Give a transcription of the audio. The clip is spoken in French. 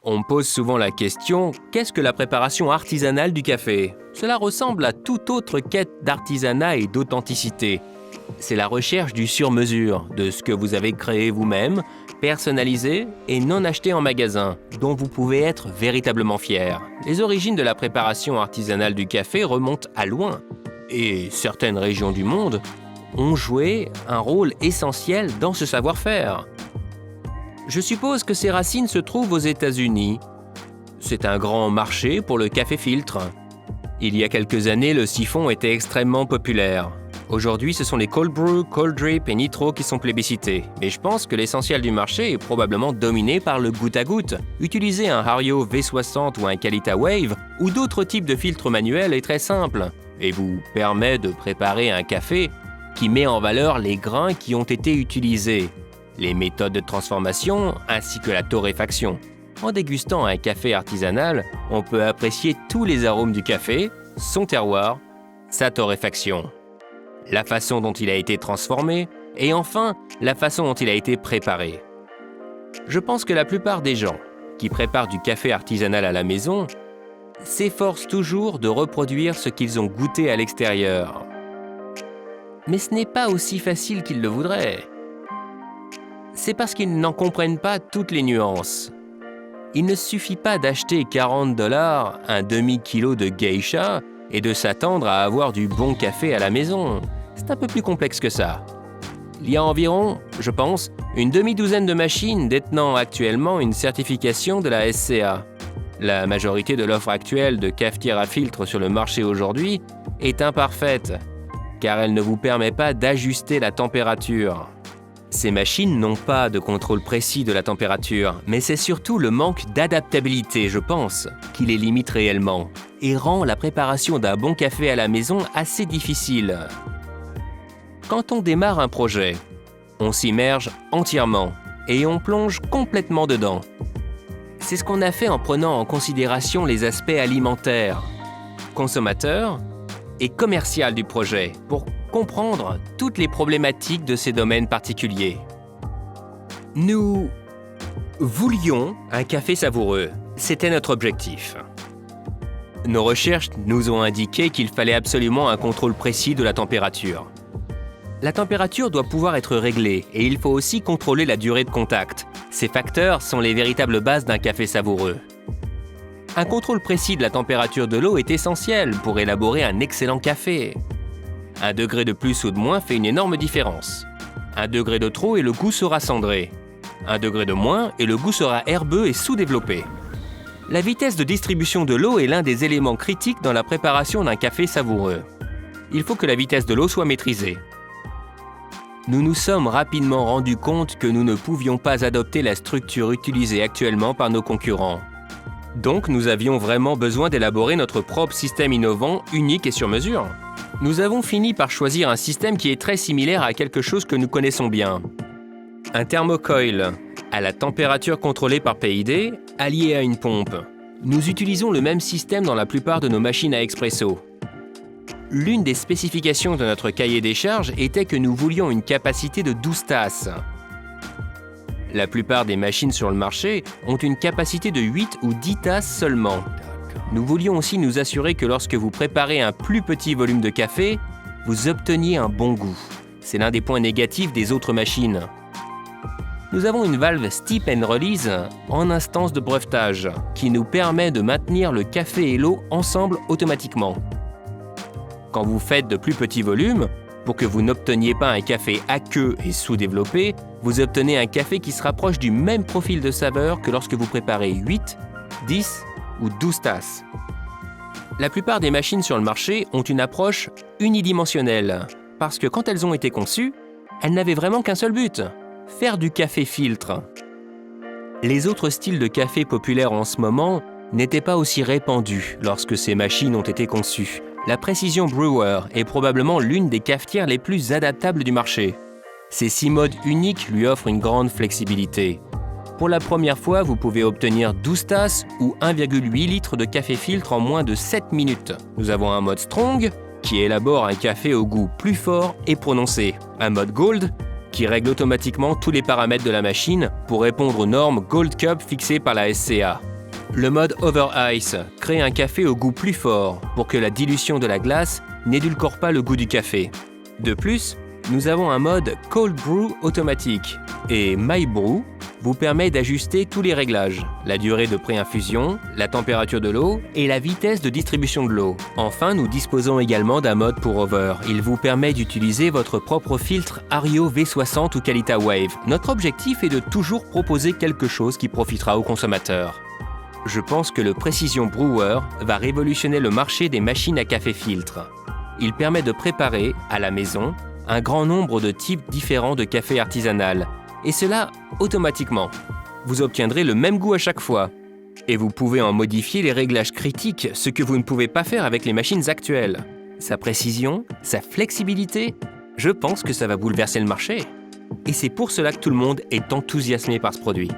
On me pose souvent la question, qu'est-ce que la préparation artisanale du café? Cela ressemble à toute autre quête d'artisanat et d'authenticité. C'est la recherche du sur-mesure, de ce que vous avez créé vous-même, personnalisé et non acheté en magasin, dont vous pouvez être véritablement fier. Les origines de la préparation artisanale du café remontent à loin, et certaines régions du monde ont joué un rôle essentiel dans ce savoir-faire. Je suppose que ses racines se trouvent aux États-Unis. C'est un grand marché pour le café filtre. Il y a quelques années, le siphon était extrêmement populaire. Aujourd'hui, ce sont les cold brew, cold drip et nitro qui sont plébiscités. Mais je pense que l'essentiel du marché est probablement dominé par le goutte à goutte. Utiliser un Hario V60 ou un Kalita Wave ou d'autres types de filtres manuels est très simple et vous permet de préparer un café qui met en valeur les grains qui ont été utilisés, les méthodes de transformation ainsi que la torréfaction. En dégustant un café artisanal, on peut apprécier tous les arômes du café, son terroir, sa torréfaction, la façon dont il a été transformé et enfin la façon dont il a été préparé. Je pense que la plupart des gens qui préparent du café artisanal à la maison s'efforcent toujours de reproduire ce qu'ils ont goûté à l'extérieur. Mais ce n'est pas aussi facile qu'ils le voudraient. C'est parce qu'ils n'en comprennent pas toutes les nuances. Il ne suffit pas d'acheter 40 $ un demi-kilo de geisha et de s'attendre à avoir du bon café à la maison. C'est un peu plus complexe que ça. Il y a environ, je pense, une demi-douzaine de machines détenant actuellement une certification de la SCA. La majorité de l'offre actuelle de cafetières à filtre sur le marché aujourd'hui est imparfaite, car elle ne vous permet pas d'ajuster la température. Ces machines n'ont pas de contrôle précis de la température, mais c'est surtout le manque d'adaptabilité, je pense, qui les limite réellement et rend la préparation d'un bon café à la maison assez difficile. Quand on démarre un projet, on s'immerge entièrement et on plonge complètement dedans. C'est ce qu'on a fait en prenant en considération les aspects alimentaires, consommateurs et commerciaux du projet pour comprendre toutes les problématiques de ces domaines particuliers. Nous voulions un café savoureux. C'était notre objectif. Nos recherches nous ont indiqué qu'il fallait absolument un contrôle précis de la température. La température doit pouvoir être réglée et il faut aussi contrôler la durée de contact. Ces facteurs sont les véritables bases d'un café savoureux. Un contrôle précis de la température de l'eau est essentiel pour élaborer un excellent café. 1 degré de plus ou de moins fait une énorme différence. 1 degré de trop et le goût sera cendré. 1 degré de moins et le goût sera herbeux et sous-développé. La vitesse de distribution de l'eau est l'un des éléments critiques dans la préparation d'un café savoureux. Il faut que la vitesse de l'eau soit maîtrisée. Nous nous sommes rapidement rendus compte que nous ne pouvions pas adopter la structure utilisée actuellement par nos concurrents. Donc nous avions vraiment besoin d'élaborer notre propre système innovant, unique et sur mesure. Nous avons fini par choisir un système qui est très similaire à quelque chose que nous connaissons bien. Un thermocoil, à la température contrôlée par PID, allié à une pompe. Nous utilisons le même système dans la plupart de nos machines à expresso. L'une des spécifications de notre cahier des charges était que nous voulions une capacité de 12 tasses. La plupart des machines sur le marché ont une capacité de 8 ou 10 tasses seulement. Nous voulions aussi nous assurer que lorsque vous préparez un plus petit volume de café, vous obteniez un bon goût. C'est l'un des points négatifs des autres machines. Nous avons une valve Steep and Release en instance de brevetage qui nous permet de maintenir le café et l'eau ensemble automatiquement. Quand vous faites de plus petits volumes, pour que vous n'obteniez pas un café aqueux et sous-développé, vous obtenez un café qui se rapproche du même profil de saveur que lorsque vous préparez 8, 10 ou 12 tasses. La plupart des machines sur le marché ont une approche unidimensionnelle, parce que quand elles ont été conçues, elles n'avaient vraiment qu'un seul but, faire du café filtre. Les autres styles de café populaires en ce moment n'étaient pas aussi répandus lorsque ces machines ont été conçues. La Precision Brewer est probablement l'une des cafetières les plus adaptables du marché. Ces 6 modes uniques lui offrent une grande flexibilité. Pour la première fois, vous pouvez obtenir 12 tasses ou 1,8 litre de café filtre en moins de 7 minutes. Nous avons un mode Strong, qui élabore un café au goût plus fort et prononcé. Un mode Gold, qui règle automatiquement tous les paramètres de la machine pour répondre aux normes Gold Cup fixées par la SCA. Le mode Over Ice crée un café au goût plus fort pour que la dilution de la glace n'édulcore pas le goût du café. De plus, nous avons un mode Cold Brew automatique et My Brew vous permet d'ajuster tous les réglages, la durée de pré-infusion, la température de l'eau et la vitesse de distribution de l'eau. Enfin, nous disposons également d'un mode pour Over. Il vous permet d'utiliser votre propre filtre Ario V60 ou Qualita Wave. Notre objectif est de toujours proposer quelque chose qui profitera aux consommateurs. Je pense que le Precision Brewer va révolutionner le marché des machines à café filtre. Il permet de préparer, à la maison, un grand nombre de types différents de café artisanal, et cela automatiquement. Vous obtiendrez le même goût à chaque fois. Et vous pouvez en modifier les réglages critiques, ce que vous ne pouvez pas faire avec les machines actuelles. Sa précision, sa flexibilité, je pense que ça va bouleverser le marché. Et c'est pour cela que tout le monde est enthousiasmé par ce produit.